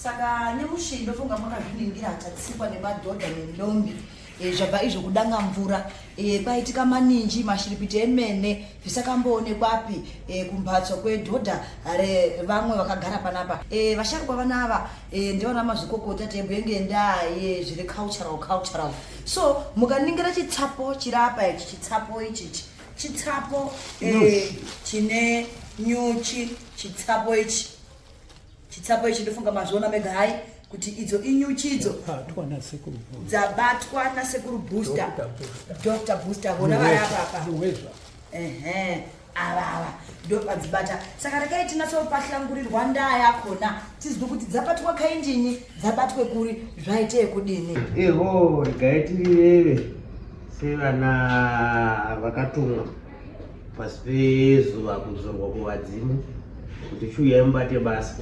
Saka nemushindo funga mwakazviningira atatsikwa nemadhodha nendombi zvabva izvo kudanga mvura kwaitika maninji mashiripiti emene zvisakamboonekwapi kumbatso kwedhodha vamwe vakagara panapa vasharukwa vanava ndiona mazvikokota teibhuye ngendaa zviri cultural so mukaningira chitsapo chirapa ichi chitsapo ichichi chitsapo chine nyuchi chitsapo ichi ndofunga mazviona mega hai kuti idzo inyuchidzo dzabatwa nasekuru booster Dr. Booster vona varapa ava ndopadzibata saka rekai tinasopahlangurirwa ndaa yakona tizwe kuti dzabatwa kainjini dzabatwe kuri zvaite kudini eho regaitirive sevana vakatumwa pasi pezuva kuzorwa kuvadzimu kuti shuya mubate basa.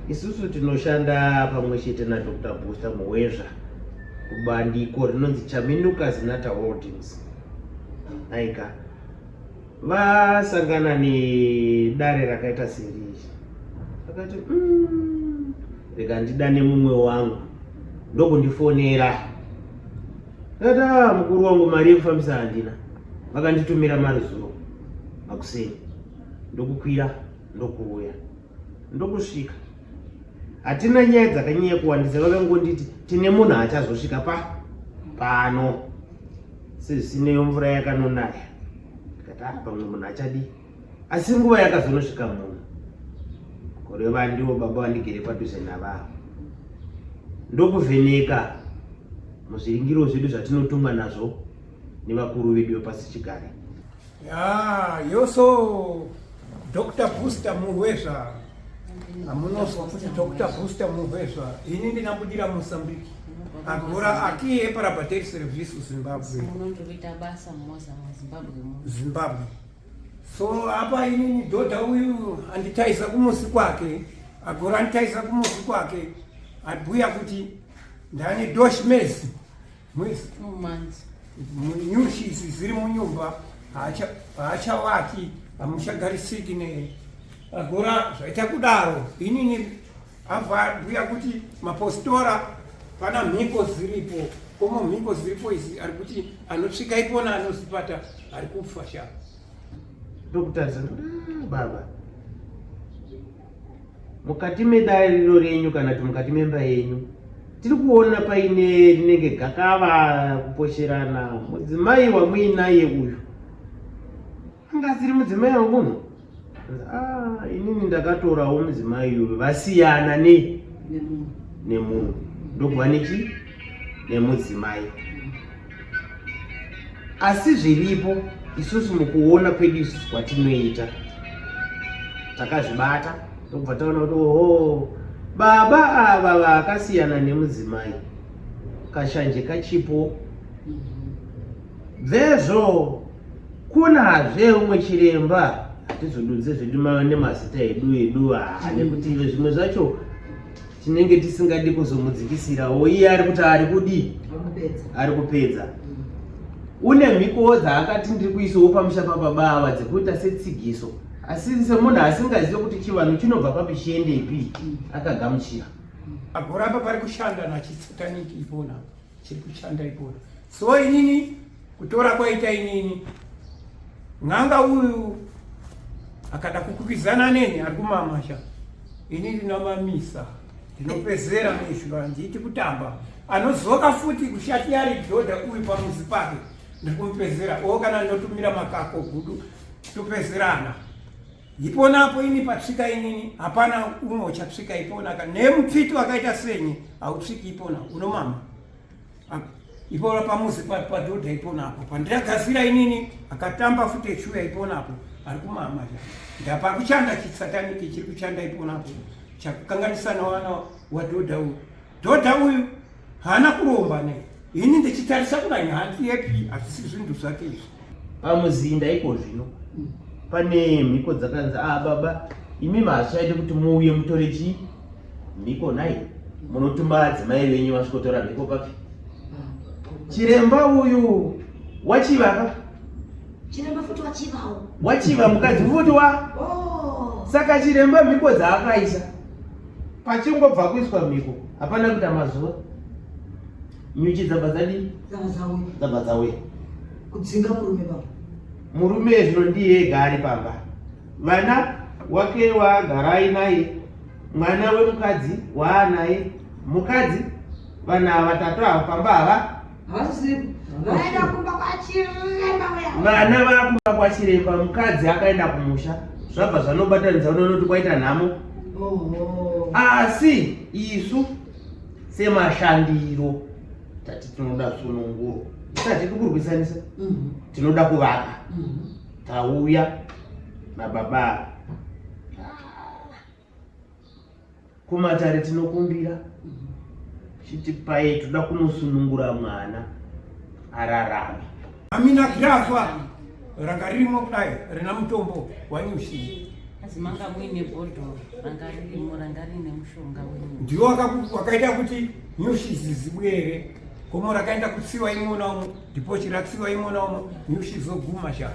Isusu tinoshanda pamwe chete na Dr. Booster Muwezva kubandiko rinonzi Chaminuka Zinata Holdings. Aika vasangana nedare rakaita seriji akati rega ndidane mumwe wangu ndokundifonera tata mukuru wangu mari yekufambisa handina vakanditumira maruzuvo makuseni ndokukwira ndokuuya ndokusvika hatina nyaya dzakanyanya kuwandisa vakangonditi tine munhu achazosvika pano sezvineyo mvura yakanonaya tikati pamwe munhu achadi asi nguva yakazonosvika munhu kureva ndiwo baba vandigere padhuze navavo ndokuvheneka muzviringiro zvedu zvatinotumwa nazvo nevakuru vedu vepasi chigare. Yoso Dr. Booster Muwezva amunozwa kuti Dr. Booster Muwezva ini ndinabudira Mozambique agora aqui é para bater serviço Zimbabwe. Zimbabwe. So apa ini dhodha uyu anditaisa kumusi kwake agora anditaisa kumusi kwake abhuya kuti ndane doshmezi mwezi nyuchi ziri munyumba haachawaki hamuchagarisiki agora zvaita kudaro inini abva bhuya kuti mapostora pana mhiko ziripo komo mhiko ziripo izi ari kuti anosvika ipona anozipata ari kufa sha ndokutarisa baba mukati medare rino renyu kana kuti mukati memba yenyu tiri kuona paine rinenge gakava kuposherana mudzimai wamuinaye uyu anga siri mudzimai wamunhu inini ndakatorawo mudzimai uyu vasiyana nemunhu ndobva nechi nemudzimai asi zviripo isusu mukuona kwedu isusu kwatinoita takazvibata ndobva taona kuti oho baba ava vakasiyana nemudzimai kashanje kachipo bvezvo kunazve umwe chiremba hatizodudze zvedu nemazita edu nekuti zvimwe zvacho tinenge tisingadi kuzomudzikisirawo iye ari kuti ari kudi ari kupedza une mhiko dzaakati ndiri kuisawo pamusha pababa ava dzekuita setsigiso asi semunhu asingazive kuti chivanhu chinobva papi chiende ipi akagamuchira agora apa pari kushanda nachitsataniki ipona chiri kushanda ipona so inini kutora kwaita inini ng'anga uyu akada kukwikwidzana neni ari kumamasha ini ndinamamisa ndinopezera meshuro handiti kutamba anozoka futi kushati ari dhodha uyu pamuzi pake ndiri kumupezera kana ndinotumira makako gudu topezerana iponapo ini patsvika inini hapana umwe uchatsvika iponaka nemupfiti wakaita senye hautsviki ipona unomama ipona pamuzi padhodha iponapo pandiragazira inini akatamba futi echuya iponapo ari kumama ndapakuchanda chitsataniki chiri kuchanda iponapo chakukanganisana wana wadhodha uyu dhodha uyu haana kuromba ne ini ndichitarisa kunanya handi yepi hatisi zvinhu zvake izvi pamuzinda iko zvino pane mhiko dzakanzi baba imi masvaite kuti muuye mutore chii mhiko nai munotuma adzimai venyu vasvikotora mhiko papi chiremba uyu wachivaka chiremba futi wachivawo wachiva mukadzi futi saka chiremba mhiko dzaakaisa pachingobva kuiswa mhiko hapana kuita mazuva nyuchi dzabva dzadii dzabva dzauya kudzinga murume baba. murume zvino ndiye ega ari pamba, vana wake waagarai naye, mwana wemukadzi waanaye, mukadzi vana vatatu ava pamba ava vana vakumba kwachiremba, mukadzi akaenda kumusha, zvabva zvanobatanidza unonoti kwaita nhamo. Asi isu semashandiro tati tinoda sununguro, tisati tikurwisanisa, tinoda kuvaka, tauya nababa kumatare tinokumbira chiti pai toda kunosunungura mwana ararame. Amina grafa ranga ririmo kudai rina mutombo wanyushi asi manga muine bhodhoro ranga ririmo ranga rine mushonga wenyu ndiwo wakaita kuti nyushi zibwere komo rakaenda kutsiwa imwe naumwe ndipo chiratsiwa imwe naumwe nyushi zoguma sha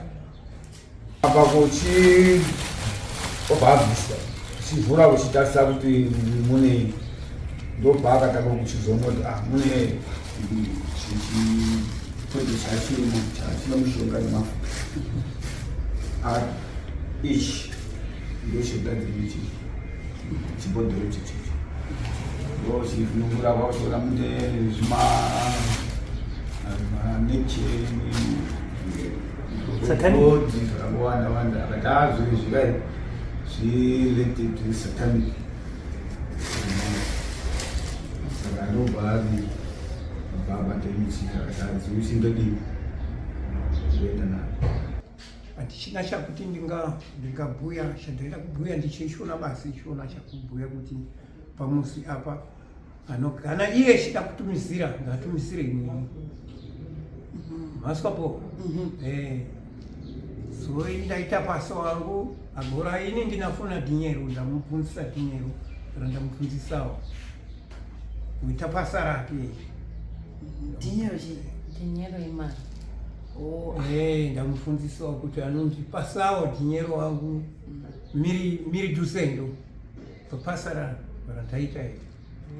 apa kuchi obabvisa chivhura kuchitarisa kuti mune ndobva akatanga kuchizonoti mune chikwede chachirimo chachina mushonga nemafuta ichi ndochigadzira chibhodhoro chichichi ndochivhunungura kwakutora mune zvimanecheni odzi zvakawanda-wanda akati azvizvikai related satanic saka ndobva ari baba temuchika akadziusindodii kuenda nayo hatichina chakuti ndingabhuya chandaida kubhuya ndichishona basi ishona chakubhuya kuti pamusi apa kana iye chida kutumizira ngatumizire imweni maswapo so ndaita pasa wangu agora ini ndinafuna dinheiro ndamubvunzisa dinheiro randamubvunzisawo kuita pasa rake dinheiro imari ndamufundisawo kuti anondipasawo dinheiro wangu miri dusendo papasa randaita iri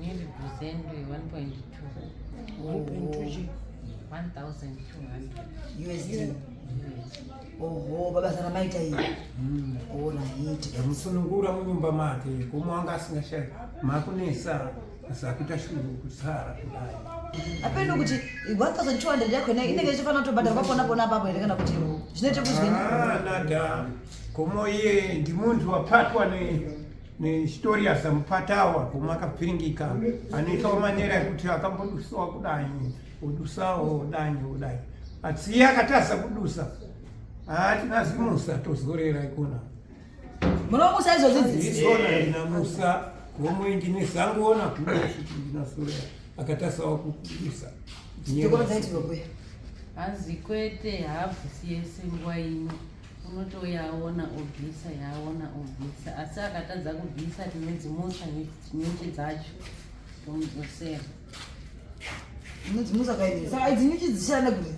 miri dusendo 1.2 1,200 USD. Oho, babasa ramaita iyi. Ndamusunungura munyumba make komo anga asingashai makunesa asakuita shuru kusara kudai apeno kuti 1,200 yakona inenge ichifanira kutobhadharwa pona apapo here kana kuti zvinoite kuzvini? Nada komo iye ndimuntu wapatwa nehistoriya zamupatawa komo akapfiringika anoitawo manera ekuti akambodusawo kudai odusawo dai asi iye akatasa kudusa tinazimusa tozorera ikona munomusa izvozvi izona ndinamusa komwe ndinezangoona kuti ndinasorera akatasawo kudusa ndikorodzaitinokuya hazi kwete haabvisi yese nguva ino unotoyaona obvisa yaona obvisa asi akatadza kubvisa tinodzimusa nyuchi dzacho tomudzosera unodzimusa kaini saka idzi nyuchi dzichirana kuti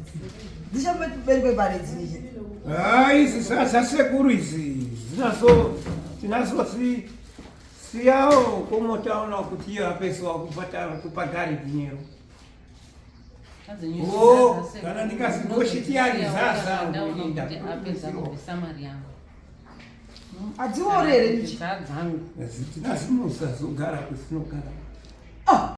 dzichaperi kwepari dzinichi izi zasekuru izi tinazosiyawo komotaona kuti iyo apesawa kupagari dinheiro kana ndikazigoshitiyari apedza kubvisa mari yangu adziorere dzadzangu tinazimusa zogara kwesinogara